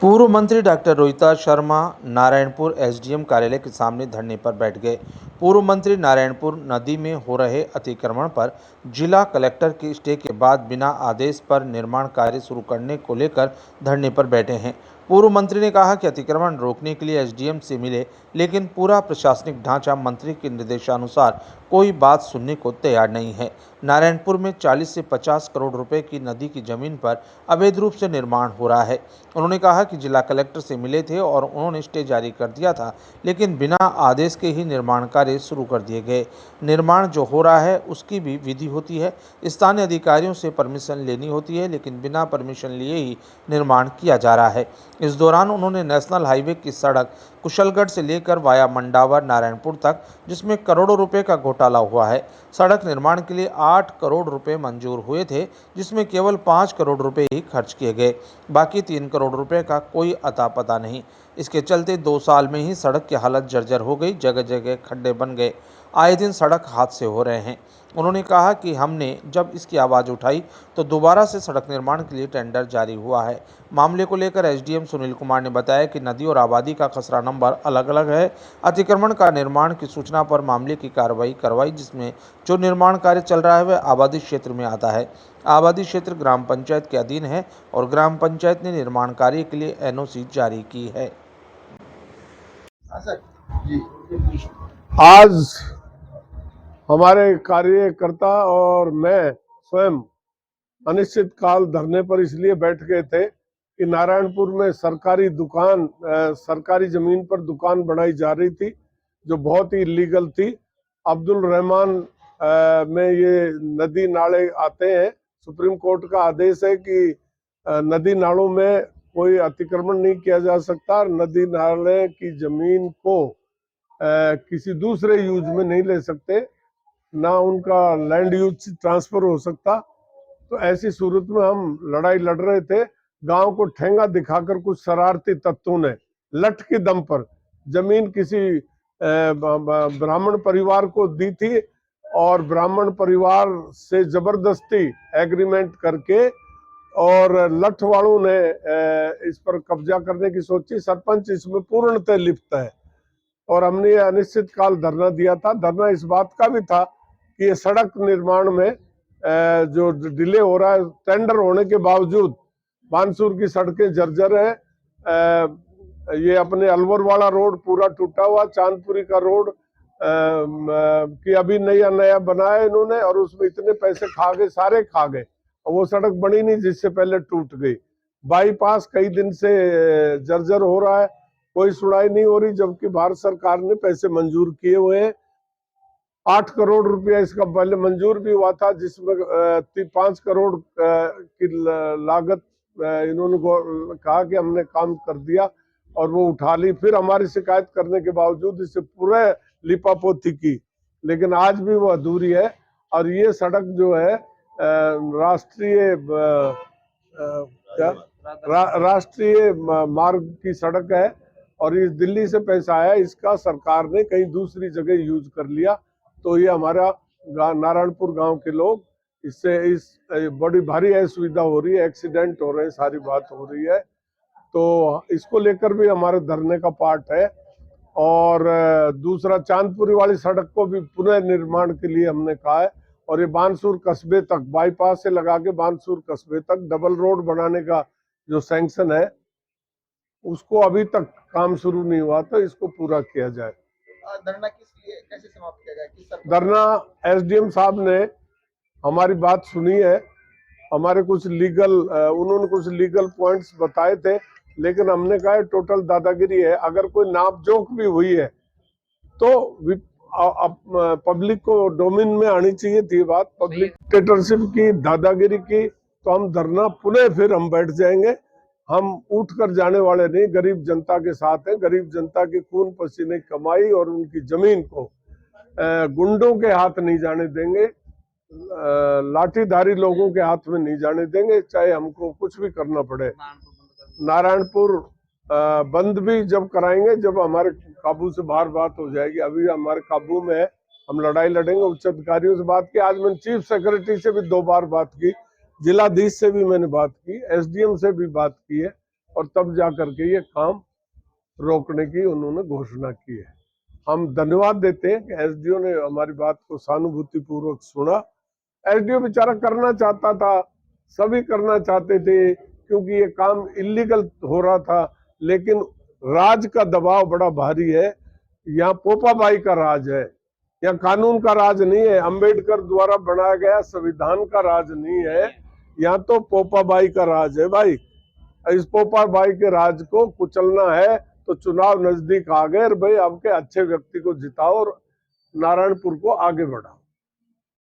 पूर्व मंत्री डॉक्टर रोहिता शर्मा नारायणपुर एसडीएम कार्यालय के सामने धरने पर बैठ गए। पूर्व मंत्री नारायणपुर नदी में हो रहे अतिक्रमण पर जिला कलेक्टर के स्टे के बाद बिना आदेश पर निर्माण कार्य शुरू करने को लेकर धरने पर बैठे हैं। पूर्व मंत्री ने कहा कि अतिक्रमण रोकने के लिए एसडीएम से मिले, लेकिन पूरा प्रशासनिक ढांचा मंत्री के निर्देशानुसार कोई बात सुनने को तैयार नहीं है। नारायणपुर में 40 से 50 करोड़ रुपए की नदी की जमीन पर अवैध रूप से निर्माण हो रहा है। उन्होंने कहा कि जिला कलेक्टर से मिले थे और उन्होंने स्टे जारी कर दिया था, लेकिन बिना आदेश के ही निर्माण कार्य शुरू कर दिए गए। निर्माण जो हो रहा है उसकी भी विधि होती है, स्थानीय अधिकारियों से परमिशन लेनी होती है, लेकिन बिना परमिशन लिए ही निर्माण किया जा रहा है। इस दौरान उन्होंने नेशनल हाईवे की सड़क कुशलगढ़ से लेकर वाया मंडावर नारायणपुर तक, जिसमें करोड़ों रुपए का घोटाला हुआ है। सड़क निर्माण के लिए 8 करोड़ रुपए मंजूर हुए थे, जिसमें केवल 5 करोड़ रुपए ही खर्च किए गए। बाकी 3 करोड़ रुपए का कोई अता पता नहीं। इसके चलते 2 साल में ही सड़क की हालत जर्जर हो गई, जगह जगह खड्डे बन गए, आए दिन सड़क हादसे हो रहे हैं। उन्होंने कहा कि हमने जब इसकी आवाज़ उठाई तो दोबारा से सड़क निर्माण के लिए टेंडर जारी हुआ है। मामले को लेकर एसडीएम सुनील कुमार ने बताया कि नदी और आबादी का खसरा नंबर अलग अलग है। अतिक्रमण का निर्माण की सूचना पर मामले की कार्रवाई करवाई, जिसमें जो निर्माण कार्य चल रहा है वह आबादी क्षेत्र में आता है। आबादी क्षेत्र ग्राम पंचायत के अधीन है और ग्राम पंचायत ने निर्माण कार्य के लिए एनओसी जारी की है। आज हमारे कार्यकर्ता और मैं स्वयं अनिश्चित काल धरने पर इसलिए बैठ गए थे कि नारायणपुर में सरकारी जमीन पर दुकान बनाई जा रही थी, जो बहुत ही इलीगल थी। अब्दुल रहमान में ये नदी नाले आते हैं। सुप्रीम कोर्ट का आदेश है कि नदी नालों में कोई अतिक्रमण नहीं किया जा सकता। नदी नाले की जमीन को किसी दूसरे यूज में नहीं ले सकते, ना उनका लैंड यूज ट्रांसफर हो सकता। तो ऐसी सूरत में हम लड़ाई लड़ रहे थे। गांव को ठेंगा दिखाकर कुछ शरारती तत्वों ने लठ के दम पर जमीन किसी ब्राह्मण परिवार को दी थी और ब्राह्मण परिवार से जबरदस्ती एग्रीमेंट करके और लठ वालों ने इस पर कब्जा करने की सोची। सरपंच इसमें पूर्णतः लिप्त है और हमने अनिश्चित काल धरना दिया था। धरना इस बात का भी था कि ये सड़क निर्माण में जो डिले हो रहा है, टेंडर होने के बावजूद बानसूर की सड़कें जर्जर है। ये अपने अलवर वाला रोड पूरा टूटा हुआ, चांदपुरी का रोड कि अभी नया बनाया इन्होंने और उसमें इतने पैसे खा गए, सारे खा गए, और वो सड़क बनी नहीं जिससे पहले टूट गई। बाईपास कई दिन से जर्जर हो रहा है, कोई सुनाई नहीं हो रही, जबकि भारत सरकार ने पैसे मंजूर किए हुए हैं। 8 करोड़ रुपया इसका पहले मंजूर भी हुआ था, जिसमें 5 करोड़ की लागत इन्होंने कहा कि हमने काम कर दिया और वो उठा ली। फिर हमारी शिकायत करने के बावजूद इसे पूरे लिपापोती की, लेकिन आज भी वो अधूरी है। और ये सड़क जो है राष्ट्रीय मार्ग की सड़क है और ये दिल्ली से पैसा आया, इसका सरकार ने कहीं दूसरी जगह यूज कर लिया। तो ये हमारा नारायणपुर गांव के लोग इस बड़ी भारी असुविधा हो रही है, एक्सीडेंट हो रहे हैं, सारी बात हो रही है। तो इसको लेकर भी हमारे धरने का पार्ट है। और दूसरा, चांदपुरी वाली सड़क को भी पुनः निर्माण के लिए हमने कहा है। और ये बानसूर कस्बे तक, बाईपास से लगा के बानसूर कस्बे तक डबल रोड बनाने का जो सैंक्शन है, उसको अभी तक काम शुरू नहीं हुआ, तो इसको पूरा किया जाए। धरना किस लिए, कैसे समाप्त किया जाए? धरना एसडीएम साहब ने हमारी बात सुनी है। हमारे उन्होंने कुछ लीगल पॉइंट्स बताए थे, लेकिन हमने कहा टोटल दादागिरी है। अगर कोई नापजोक भी हुई है तो पब्लिक को डोमेन में आनी चाहिए थी बात, पब्लिक डिक्टेटरशिप की, दादागिरी की। तो हम धरना पुनः फिर हम बैठ जाएंगे। हम उठ कर जाने वाले नहीं, गरीब जनता के साथ हैं। गरीब जनता की खून पसीने कमाई और उनकी जमीन को गुंडों के हाथ नहीं जाने देंगे, लाठीधारी लोगों के हाथ में नहीं जाने देंगे, चाहे हमको कुछ भी करना पड़े। नारायणपुर बंद भी जब कराएंगे जब हमारे काबू से बाहर बात हो जाएगी। अभी हमारे काबू में है, हम लड़ाई लड़ेंगे। उच्च अधिकारियों से बात की, आज मैंने चीफ सेक्रेटरी से भी 2 बार बात की, जिलाधीश से भी मैंने बात की, एसडीएम से भी बात की है। और तब जाकर के ये काम रोकने की उन्होंने घोषणा की है। हम धन्यवाद देते हैं कि एसडीओ ने हमारी बात को सहानुभूति पूर्वक सुना। एसडीओ बेचारा करना चाहता था, सभी करना चाहते थे, क्योंकि ये काम इलीगल हो रहा था, लेकिन राज का दबाव बड़ा भारी है। यहाँ पोपाबाई का राज है, यहाँ कानून का राज नहीं है, अंबेडकर द्वारा बनाया गया संविधान का राज नहीं है, यहाँ तो पोपाबाई का राज है भाई। इस पोपाबाई के राज को कुचलना है तो चुनाव नजदीक आ गए भाई, आपके अच्छे व्यक्ति को जिताओ और नारायणपुर को आगे बढ़ाओ।